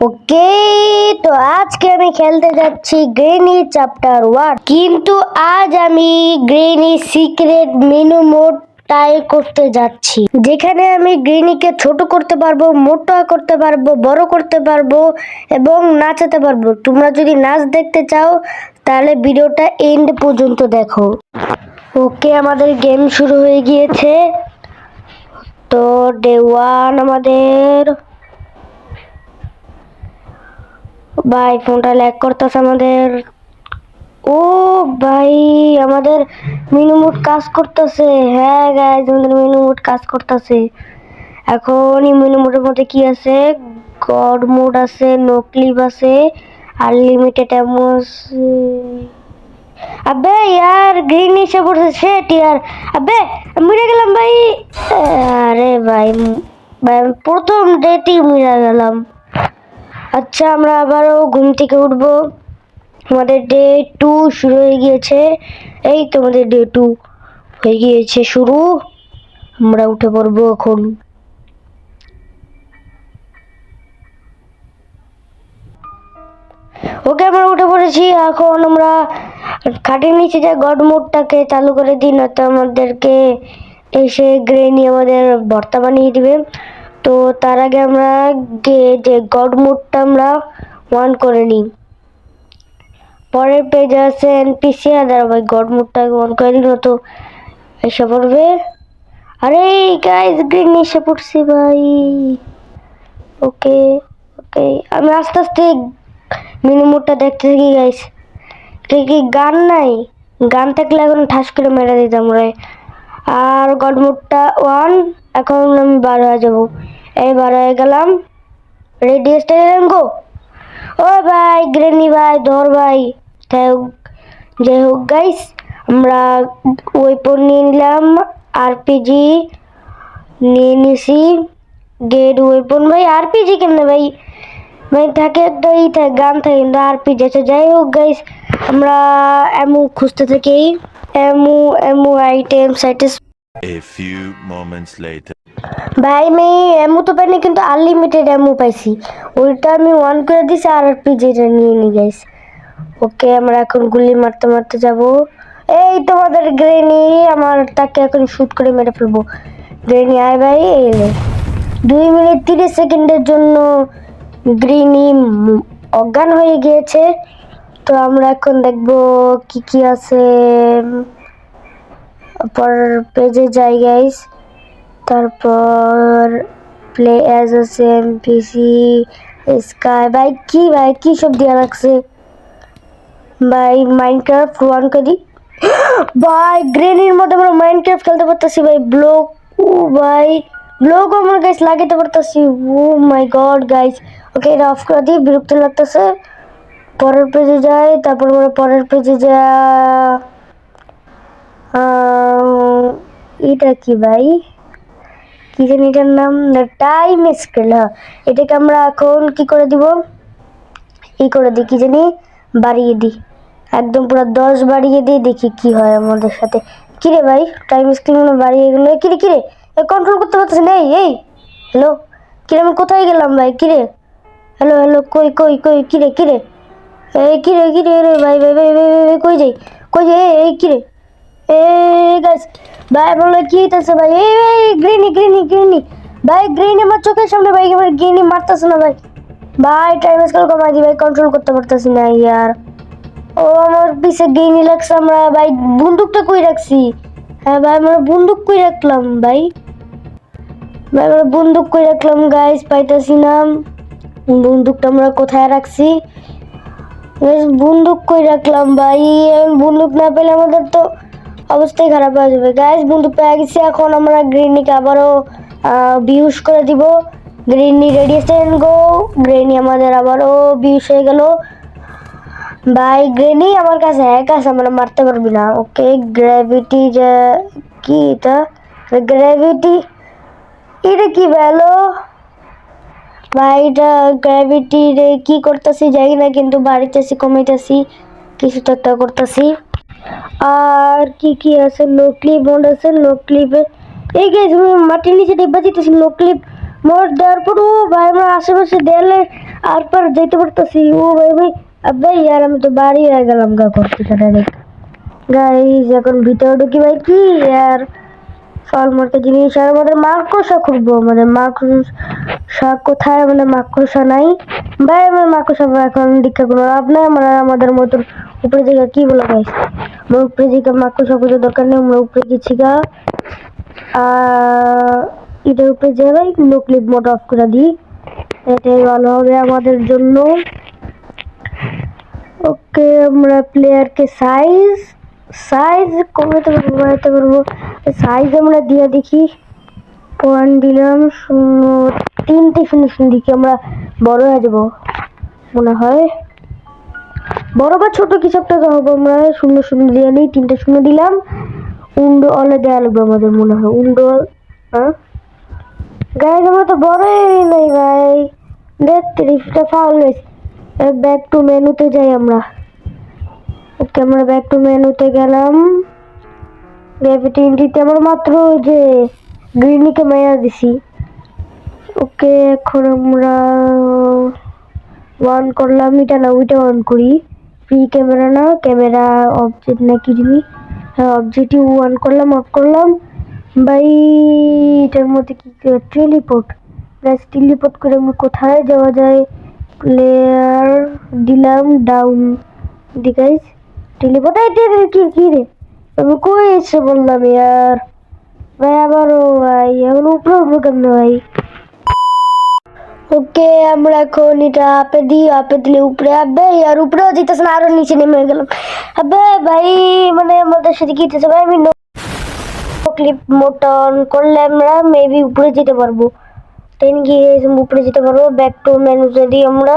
ওকে, তো আজকে আমি খেলতে যাচ্ছি গ্রেনি চ্যাপ্টার 1, কিন্তু আজ আমি গ্রেনি সিক্রেট মেনু মোড ট্রাই করতে যাচ্ছি, যেখানে আমি গ্রেনিকে ছোট করতে পারবো, মোটা করতে পারবো, বড় করতে পারবো এবং নাচাতে পারবো। তোমরা যদি নাচ দেখতে চাও তাহলে ভিডিওটা এন্ড পর্যন্ত দেখো। ওকে, আমাদের গেম শুরু হয়ে গিয়েছে। তো ডে 1 আমাদের। ভাই ফোনটা ল্যাগ করতেছে আমাদের। ও ভাই, আমাদের মেনু মোড কাজ করতেছে। হ্যাঁ গাইস, আমাদের মেনু মোড কাজ করতেছে। এখন এই মেনু মোডের মধ্যে কি আছে? গড মোড আছে, নো ক্লিপ আছে, আনলিমিটেড অ্যামো আছে। আবে यार গ্রিন এসে পড়ছে, শেট यार। আবে মরে গেলাম ভাই। আরে ভাই, ভাই আমি প্রথম ডেটেই মরে গেলাম। আচ্ছা, আমরা আবারও ঘুম থেকে উঠবো। আমাদের ডে 2 শুরু হয়ে গিয়েছে। এই তো আমাদের ডে 2 হয়ে গিয়েছে শুরু। আমরা উঠে পড়বো এখন। ওকে, আমরা উঠে পড়েছি। এখন আমরা খাটের নিচে যে গড মোডটাকে চালু করে দিই, না তো আমাদেরকে এসে গ্রেনি আমাদের ভর্তা বানিয়ে দিবে। তো তার আগে আমরা যে গড মোডটা আমরা অন করে নিই। পরের পেজে আছে এনপিসি, আর ভাই গড মোডটাকে অন করে দিল তো এসে পড়বে। আরে গাইস, গ্রিন এসে পড়ছি ভাই। ওকে ওকে, আমি আস্তে আস্তে মিনি মোডটা দেখতে থাকি গাইস। কি গান নাই? গান থাকলে এখন ঠাস করে মেরে দিতাম রে। আর গড মোডটা ওয়ান। এখন আমি বার হয়ে যাবো। এই বার হয়ে গেলাম। রেডি স্টাইল গো। ও ভাই গ্রেনি ভাই, ধর ভাই। যাই হোক গাইস, আমরা ওয়েপন নিয়ে নিলাম। আরপিজি নিয়ে নিছি। গেট ওয়েপন ভাই, আরপিজি কেমনে ভাই? ভাই থাকে একটা ই থাকে, গান থাকে, কিন্তু আরপিজি আছে। যাই হোক গাইস, আমরা এমু খুঁজতে থাকি। Emu emu items items. A few moments later. ভাই আমি এমু তো পাইনি, কিন্তু আনলিমিটেড এমু পাইছি। ওইটা আমি অন করে দিছি, আর আরপিজিটা নিয়ে নি গাইস। ওকে, আমরা এখন গুলি মারতে মারতে যাব। এই তোমাদের গ্রেনি, আমার তাকে এখন শুট করে মেরে ফেলবো। গ্রেনি আয় ভাই, এই 2 মিনিট 30 সেকেন্ডের জন্য গ্রেনি অজ্ঞান হয়ে গিয়েছে। তো আমরা এখন দেখব কি কি আছে। পরের পেজে যাই গাইস। তারপর প্লে অ্যাজ আছে, এমপিসি, স্কাই। ভাই কি সব দেওয়া লাগছে ভাই? মাইনক্রাফট ওয়ান করি ভাই। গ্রেনির মধ্যে আমরা মাইনক্রাফট খেলতে পারতেছি ভাই। ব্লক, ও ভাই ব্লকও আমরা গাইস লাগাতে পারতেছি। ও মাই গড গাইস। ওকে, এটা অফ করে দিই, বিরক্ত লাগতেছে। পরের পেজে যাই। তারপর আমরা পরের পেজে যা। এটা কি ভাই? কি জানি এটার নাম, টাইম স্কেল। হ্যাঁ, এটাকে আমরা এখন কি করে দিব? ই করে দিই, কি জানি বাড়িয়ে দিই, একদম পুরো 10 বাড়িয়ে দিই, দেখি কি হয় আমাদের সাথে। কিরে ভাই, টাইম স্ক্রিন বাড়িয়ে গেল। কিরে কিরে, কন্ট্রোল করতে পারতেছি না। এই হ্যালো, কিরে আমি কোথায় গেলাম ভাই? কিরে হ্যালো হ্যালো, কই কই কই, কিরে কিরে, এই কিরে কিরে রে ভাই ভাই ভাই ভাই ভাই, কই যাই কই যাই? এই কিরে, এই গাইস ভাই বলে কি হইতাছে ভাই? এই ভাই গ্রিনি গ্রিনি গ্রিনি ভাই, গ্রিনি আমার চোখের সামনে ভাই, এবার গ্রিনি মারতেছে না ভাই। ভাই টাইম স্কেল কমাই দি ভাই, কন্ট্রোল করতে পারতেছি না ইয়ার। ও আমার পিছে গ্রিনি লাগছে। আমরা ভাই বন্দুকটা কই রাখছি? হ্যাঁ ভাই, আমরা বন্দুক কই রাখলাম ভাই? ভাই আমরা বন্দুক কই রাখলাম গাইস, পাইতাছি না বন্দুকটা আমরা কোথায় রাখছি। বন্দুক কই রাখলাম ভাই? বন্দুক না পেলে আমাদের তো অবস্থাই খারাপ হয়ে যাবে গাইস। বন্দুক পেয়ে গেছি। এখন আমরা গ্রিনিকে আবারও বিউজ করে দিব। গ্রিনি রেডিয়েশন গো। গ্রিনি আমাদের আবারও বিউজ হয়ে গেল ভাই। গ্রিনি আমার কাছে হ্যাক আছে, আমরা মারতে পারবি না। ওকে, গ্র্যাভিটি যে কি এটা? গ্র্যাভিটি, এটা কি ভ্যালো ভাই? এটা গ্র্যাভিটি রে কি করতেছি জানি না, কিন্তু বাড়িতেছি কমাইতেছি, কিছু তো একটা করতেছি। আর কি কি আছে? নো ক্লিপ মোড আছে, নো ক্লিপে এই গাইস আমি মাটির নিচে ডিব্বা দিতেছি। নো ক্লিপ মোট দেওয়ার পর ও ভাই আমরা আশেপাশে দেয়ালে আর পার যেতে পারতেছি। ও ভাই ভাই আবে ইয়ার আমি তো বাড়ি হয়ে গেলাম গা করতে ডাইরেক্ট। গাইস এখন ভিতরে ঢুকি ভাই কি আর ফল মার্কা জিনিস আর আমাদের মাকড়সা খুঁজবো। আমাদের মাকড়সা কোথায়? আমাদের মাকড়সা নাই ভাই। আমার মাকড়সা এখন দীক্ষা কোনো লাভ নাই। আমরা আমাদের মতন উপরে জায়গা কি বলো গাইস, আমার উপরে জায়গা মাকড়সা খুঁজে দরকার নেই। আমরা উপরে গেছি গা এটার উপরে যে ভাই নো ক্লিপ মোড অফ করে দিই, এটাই ভালো হবে আমাদের জন্য। ওকে আমরা প্লেয়ারকে সাইজ সাইজ কমাতে পারবো বাড়াতে পারবো। সাইজ আমরা দিয়ে দেখি। পয়েন্ট দিলাম 3টে 0 দিকে আমরা বড় হয়ে যাবো মনে হয়। বড় বা ছোট কিছু একটা হবো আমরা। 0 দিয়ে নিই, 3টে 0 দিলাম। উন্ডো অলে দেওয়া লাগবে আমাদের মনে হয়। উন্ডো গাইজ আমরা তো বড়ই নাই ভাই। দেখ 30টা ফাউল গেছে। ব্যাক টু মেনুতে যাই আমরা। ওকে আমরা ব্যাক টু মেনুতে গেলাম। গ্র্যাভিটি আমরা মাত্র ওই যে গ্রিনিকে মেরা দিছি। ওকে এখন আমরা অন করলাম। এটা না ওইটা অন করি। ফ্রি ক্যামেরা না ক্যামেরা অবজেক্ট না কি জিনিস, হ্যাঁ অবজেক্টিভ অন করলাম অফ করলাম ভাই। এটার মধ্যে কি টেলিপোর্ট, টেলিপোর্ট করে আমি কোথায় যাওয়া যায়? প্লেয়ার দিলাম ডাউন দিগাইস টেলিপোর্ট কি কি রে আমি কই এসে বললাম ইয়ার ভাই। আবারও ভাই এখন উপরে উঠবো কেমন ভাই? ওকে আমরা এখন এটা আপে দিই। আপে দিলে উপরে আবে আর উপরেও যেতেছে না, আরো নিচে নেমে গেলাম। আবে ভাই মানে আমাদের সাথে কি হইতেছে ভাই? আমি ক্লিপ মোড অন করলে আমরা মেবি উপরে যেতে পারবো। দেন গিয়ে উপরে যেতে পারবো। ব্যাক টু মেনু যদি আমরা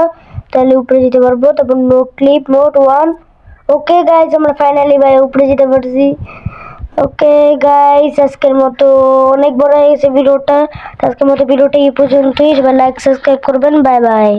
তাহলে উপরে যেতে পারবো। তারপর no clip mode 1। Okay guys finally ফাইনালি ভাই উপরে যেতে পারছি। ওকে গাইজ আজকের মতো অনেক বড় হয়ে গেছে ভিডিওটা। আজকের মতো ভিডিওটা এই পর্যন্তই। সবাই লাইক সাবস্ক্রাইব করবেন। Bye bye.